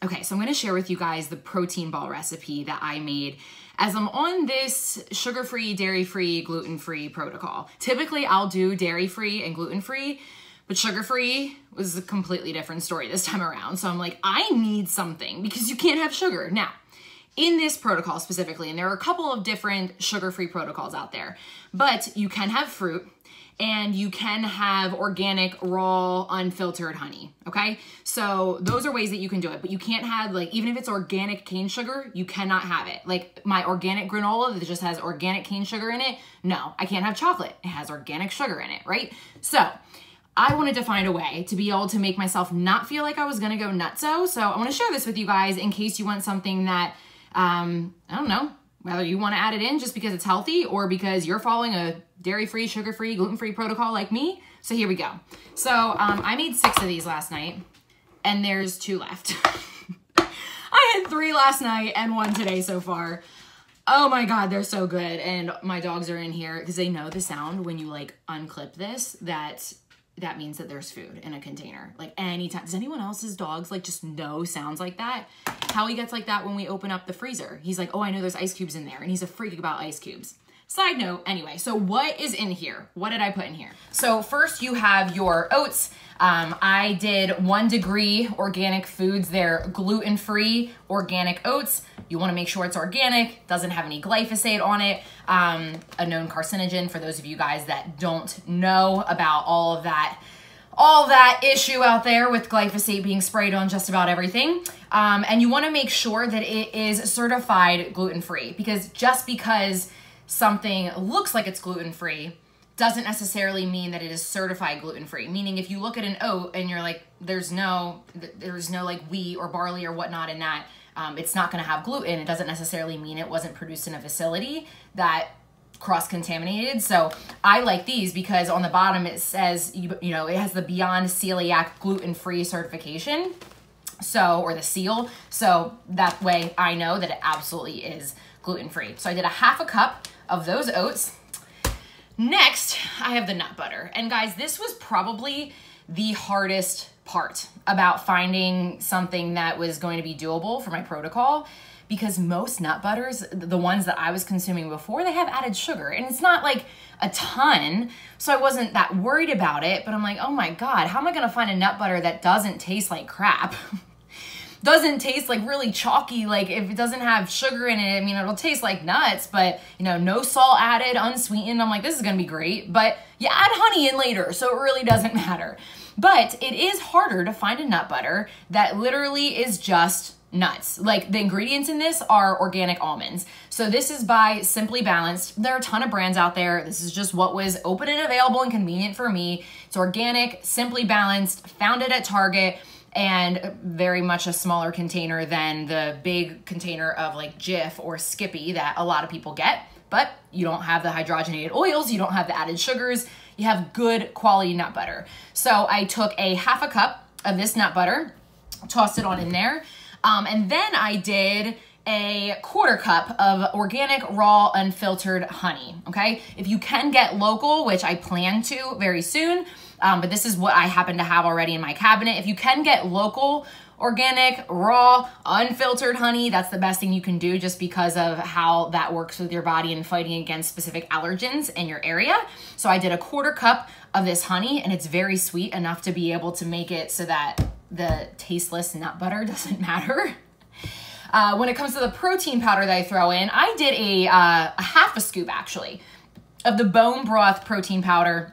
Okay, so I'm gonna share with you guys the protein ball recipe that I made as I'm on this sugar-free, dairy-free, gluten-free protocol. Typically, I'll do dairy-free and gluten-free, but sugar-free was a completely different story this time around. So I'm like, I need something because you can't have sugar. Now, in this protocol specifically, and there are a couple of different sugar-free protocols out there, but you can have fruit, and you can have organic, raw, unfiltered honey, okay? So those are ways that you can do it, but you can't have, like, even if it's organic cane sugar, you cannot have it. Like my organic granola that just has organic cane sugar in it, no, I can't have chocolate. It has organic sugar in it, right? So I wanted to find a way to be able to make myself not feel like I was gonna go nutso. So I wanna share this with you guys in case you want something that, I don't know, whether you want to add it in just because it's healthy or because you're following a dairy-free, sugar-free, gluten-free protocol like me. So here we go. So I made 6 of these last night and there's 2 left. I had 3 last night and 1 today so far. Oh my God, they're so good. And my dogs are in here because they know the sound when you like unclip this, that means that there's food in a container. Like anytime. Does anyone else's dogs like just know sounds like that? Howie gets like that when we open up the freezer. He's like, oh, I know there's ice cubes in there. And he's a freak about ice cubes. Side note, anyway, so what is in here? What did I put in here? So first you have your oats. I did 1 Degree Organic Foods. They're gluten-free organic oats. You want to make sure it's organic, doesn't have any glyphosate on it, a known carcinogen for those of you guys that don't know about all that issue out there with glyphosate being sprayed on just about everything. And you want to make sure that it is certified gluten-free, because just because something looks like it's gluten-free doesn't necessarily mean that it is certified gluten-free. Meaning if you look at an oat and you're like, there's no like wheat or barley or whatnot in that, it's not gonna have gluten. It doesn't necessarily mean it wasn't produced in a facility that cross-contaminated. So I like these because on the bottom it says, you know, it has the Beyond Celiac gluten-free certification. So, or the seal. So that way I know that it absolutely is gluten-free. So I did a 1/2 cup of those oats. Next, I have the nut butter. And guys, this was probably the hardest part about finding something that was going to be doable for my protocol, because most nut butters, the ones that I was consuming before, they have added sugar, and it's not like a ton, so I wasn't that worried about it, but I'm like, oh my God, how am I gonna find a nut butter that doesn't taste like crap? Doesn't taste like really chalky, like if it doesn't have sugar in it, I mean, it'll taste like nuts, but you know, no salt added, unsweetened. I'm like, this is gonna be great, but you add honey in later, so it really doesn't matter. But it is harder to find a nut butter that literally is just nuts. Like the ingredients in this are organic almonds. So this is by Simply Balanced. There are a ton of brands out there. This is just what was open and available and convenient for me. It's organic, Simply Balanced, found it at Target, and very much a smaller container than the big container of like Jif or Skippy that a lot of people get. But you don't have the hydrogenated oils, you don't have the added sugars, you have good quality nut butter. So I took a 1/2 cup of this nut butter, tossed it on in there, and then I did a 1/4 cup of organic, raw, unfiltered honey, okay? If you can get local, which I plan to very soon, but this is what I happen to have already in my cabinet. If you can get local, organic, raw, unfiltered honey, that's the best thing you can do just because of how that works with your body and fighting against specific allergens in your area. So I did a 1/4 cup of this honey, and it's very sweet enough to be able to make it so that the tasteless nut butter doesn't matter. When it comes to the protein powder that I throw in, I did a 1/2 scoop actually of the bone broth protein powder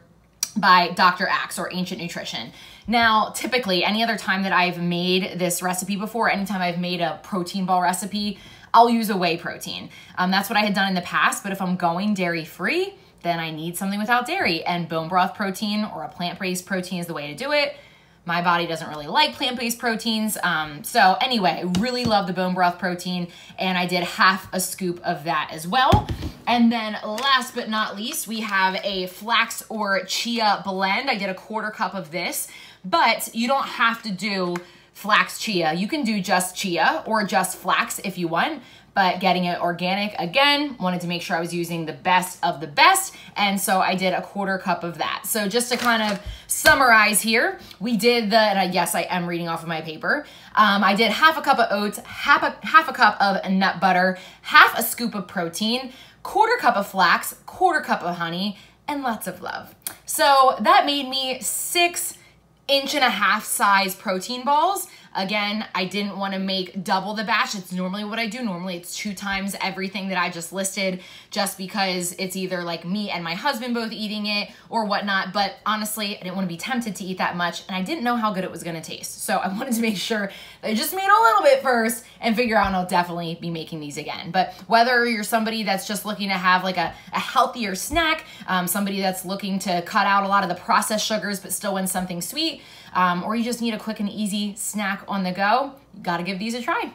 by Dr. Axe or Ancient Nutrition. Now, typically, any other time that I've made this recipe before, anytime I've made a protein ball recipe, I'll use a whey protein. That's what I had done in the past, but if I'm going dairy-free, then I need something without dairy, and bone broth protein or a plant-based protein is the way to do it. My body doesn't really like plant-based proteins. So anyway, I really love the bone broth protein, and I did 1/2 scoop of that as well. And then last but not least, we have a flax or chia blend. I did a 1/4 cup of this, but you don't have to do flax chia. You can do just chia or just flax if you want, but getting it organic, again, wanted to make sure I was using the best of the best, and so I did a 1/4 cup of that. So just to kind of summarize here, we did yes, I am reading off of my paper. I did 1/2 cup of oats, half a cup of nut butter, 1/2 scoop of protein, 1/4 cup of flax, 1/4 cup of honey, and lots of love. So that made me 6 1.5 inch size protein balls. Again, I didn't want to make double the batch. It's normally what I do. Normally it's 2 times everything that I just listed, just because it's either like me and my husband both eating it or whatnot. But honestly, I didn't want to be tempted to eat that much, and I didn't know how good it was going to taste. So I wanted to make sure that I just made a little bit first and figure out I'll definitely be making these again. But whether you're somebody that's just looking to have like a healthier snack, somebody that's looking to cut out a lot of the processed sugars but still want something sweet, or you just need a quick and easy snack on the go, you gotta give these a try.